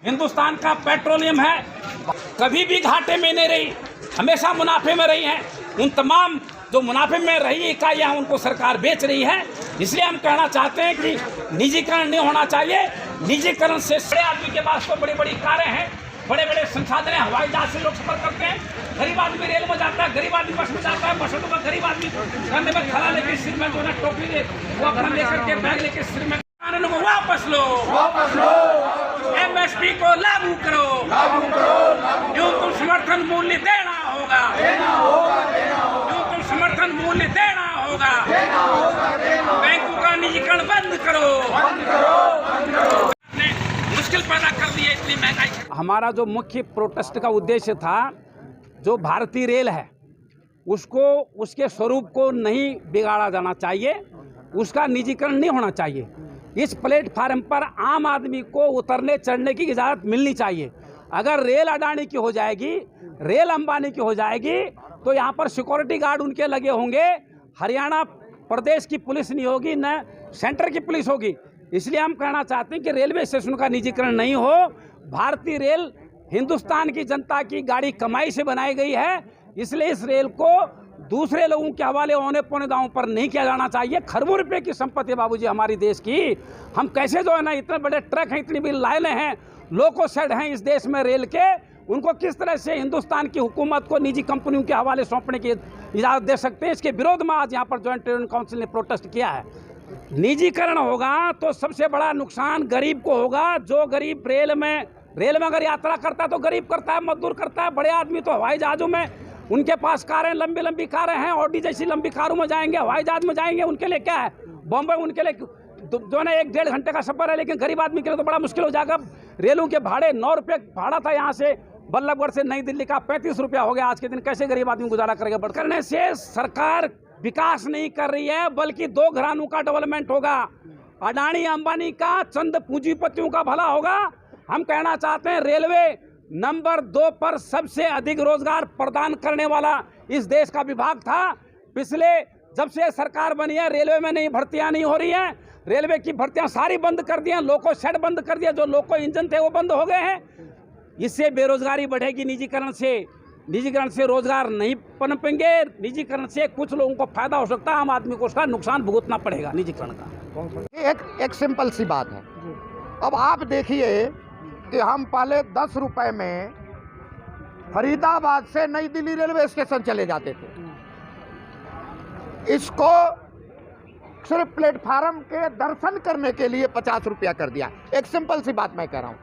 हिंदुस्तान का पेट्रोलियम है, कभी भी घाटे में नहीं रही, हमेशा मुनाफे में रही है। उन तमाम जो मुनाफे में रही इकाइयाँ उनको सरकार बेच रही है। इसलिए हम कहना चाहते हैं कि निजीकरण नहीं होना चाहिए। निजीकरण से बड़े आदमी के पास तो बड़ी बड़ी कारें हैं, बड़े बड़े संसाधन हैं, हवाई जहाज से लोग सफर करते हैं। गरीब आदमी रेल में जाता है, गरीब आदमी बस में जाता है। बसों में गरीब आदमी करने में खड़ा लेके सिर में जो है टोपी ले वो अपना लेकर के बैग लेके सिर में को वापस लो, MSP को लागू करो, न्यूनतम समर्थन मूल्य देना होगा, न्यूनतम समर्थन मूल्य देना होगा, बैंकों का निजीकरण बंद करो, मुश्किल पैदा कर दी है इतनी महंगाई। हमारा जो मुख्य प्रोटेस्ट का उद्देश्य था, जो भारतीय रेल है उसको उसके स्वरूप को नहीं बिगाड़ा जाना चाहिए, उसका निजीकरण नहीं होना चाहिए। इस प्लेटफार्म पर आम आदमी को उतरने चढ़ने की इजाज़त मिलनी चाहिए। अगर रेल अडानी की हो जाएगी, रेल अंबानी की हो जाएगी, तो यहाँ पर सिक्योरिटी गार्ड उनके लगे होंगे। हरियाणा प्रदेश की पुलिस नहीं होगी, न सेंटर की पुलिस होगी। इसलिए हम कहना चाहते हैं कि रेलवे स्टेशन का निजीकरण नहीं हो। भारतीय रेल हिंदुस्तान की जनता की गाड़ी कमाई से बनाई गई है, इसलिए इस रेल को दूसरे लोगों के हवाले औने पौने दांव पर नहीं किया जाना चाहिए। खरबों रुपए की संपत्ति बाबूजी हमारी देश की। हम कैसे जो है ना, इतने बड़े ट्रक हैं, इतनी बड़ी लाइनें हैं, लोको शेड हैं इस देश में रेल के, उनको किस तरह से हिंदुस्तान की हुकूमत को निजी कंपनियों के हवाले सौंपने की इजाज़त दे सकते हैं? इसके विरोध में आज यहाँ पर ज्वाइंट ट्रेड काउंसिल ने प्रोटेस्ट किया है। निजीकरण होगा तो सबसे बड़ा नुकसान गरीब को होगा। जो गरीब रेल में अगर यात्रा करता है तो गरीब करता है, मजदूर करता है। बड़े आदमी तो हवाई जहाज़ों में, उनके पास कारें, लंबी लंबी कारें हैं, ऑडी जैसी लंबी कारों में जाएंगे, हवाई जहाज में जाएंगे। उनके लिए क्या है, बॉम्बे उनके लिए जो है ना 1-1.5 घंटे का सफर है, लेकिन गरीब आदमी के लिए तो बड़ा मुश्किल हो जाएगा। रेलों के भाड़े 9 रुपये भाड़ा था यहाँ से बल्लभगढ़ से नई दिल्ली का, 35 रुपया हो गया आज के दिन। कैसे गरीब आदमी गुजारा करेगा? बढ़ करने से सरकार विकास नहीं कर रही है, बल्कि 2 घरानों का डेवलपमेंट होगा। अडानी अंबानी का, चंद पूंजीपतियों का भला होगा। हम कहना चाहते हैं रेलवे नंबर 2 पर सबसे अधिक रोजगार प्रदान करने वाला इस देश का विभाग था। पिछले जब से सरकार बनी है रेलवे में नई भर्तियां नहीं हो रही हैं। रेलवे की भर्तियां सारी बंद कर दी हैं, लोको शेड बंद कर दिया, जो लोको इंजन थे वो बंद हो गए हैं। इससे बेरोजगारी बढ़ेगी। निजीकरण से रोजगार नहीं पनपेंगे। निजीकरण से कुछ लोगों को फायदा हो सकता है, आम आदमी को उसका नुकसान भुगतना पड़ेगा निजीकरण का। एक सिंपल सी बात है। अब आप देखिए कि हम पहले 10 रुपए में फरीदाबाद से नई दिल्ली रेलवे स्टेशन चले जाते थे। इसको सिर्फ प्लेटफार्म के दर्शन करने के लिए 50 रुपया कर दिया। एक सिंपल सी बात मैं कह रहा हूँ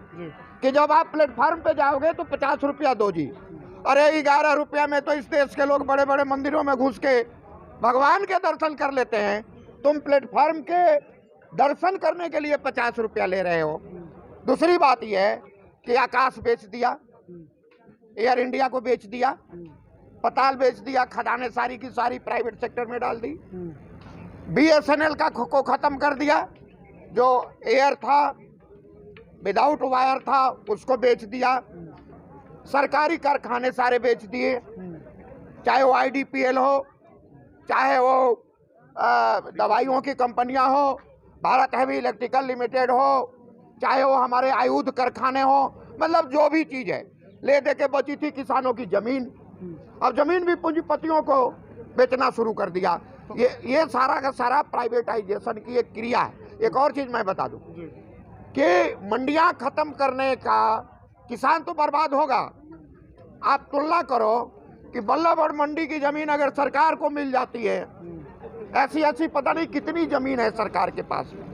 कि जब आप प्लेटफार्म पे जाओगे तो 50 रुपया दो जी। अरे 11 रुपया में तो इस देश के लोग बड़े बड़े मंदिरों में घुस के भगवान के दर्शन कर लेते हैं। तुम प्लेटफार्म के दर्शन करने के लिए 50 रुपया ले रहे हो। दूसरी बात यह है कि आकाश बेच दिया, एयर इंडिया को बेच दिया, पताल बेच दिया, खदानें सारी की सारी प्राइवेट सेक्टर में डाल दी। BSNL का को ख़त्म कर दिया, जो एयर था विदाउट वायर था उसको बेच दिया। सरकारी कारखाने सारे बेच दिए, चाहे वो IDPL हो, चाहे वो दवाइयों की कंपनियां हो, भारत हैवी इलेक्ट्रिकल लिमिटेड हो, चाहे वो हमारे आयुध कारखाने हो, मतलब जो भी चीज़ है ले दे के बची थी किसानों की ज़मीन। अब ज़मीन भी पूंजीपतियों को बेचना शुरू कर दिया। ये सारा का सारा प्राइवेटाइजेशन की एक क्रिया है। एक और चीज़ मैं बता दूं कि मंडियां ख़त्म करने का किसान तो बर्बाद होगा। आप तुलना करो कि बल्लभगढ़ मंडी की ज़मीन अगर सरकार को मिल जाती है, ऐसी पता नहीं कितनी ज़मीन है सरकार के पास में।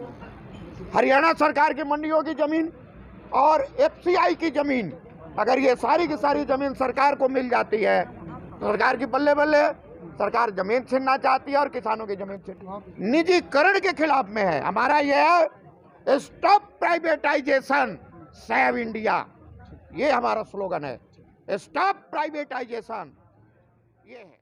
हरियाणा सरकार की मंडियों की ज़मीन और FCI की ज़मीन, अगर ये सारी की सारी ज़मीन सरकार को मिल जाती है तो सरकार की बल्ले बल्ले, सरकार ज़मीन छीनना चाहती है और किसानों की ज़मीन छीन निजीकरण के खिलाफ में है। हमारा यह है स्टॉप प्राइवेटाइजेशन सेव इंडिया, ये हमारा स्लोगन है। स्टॉप प्राइवेटाइजेशन, ये है।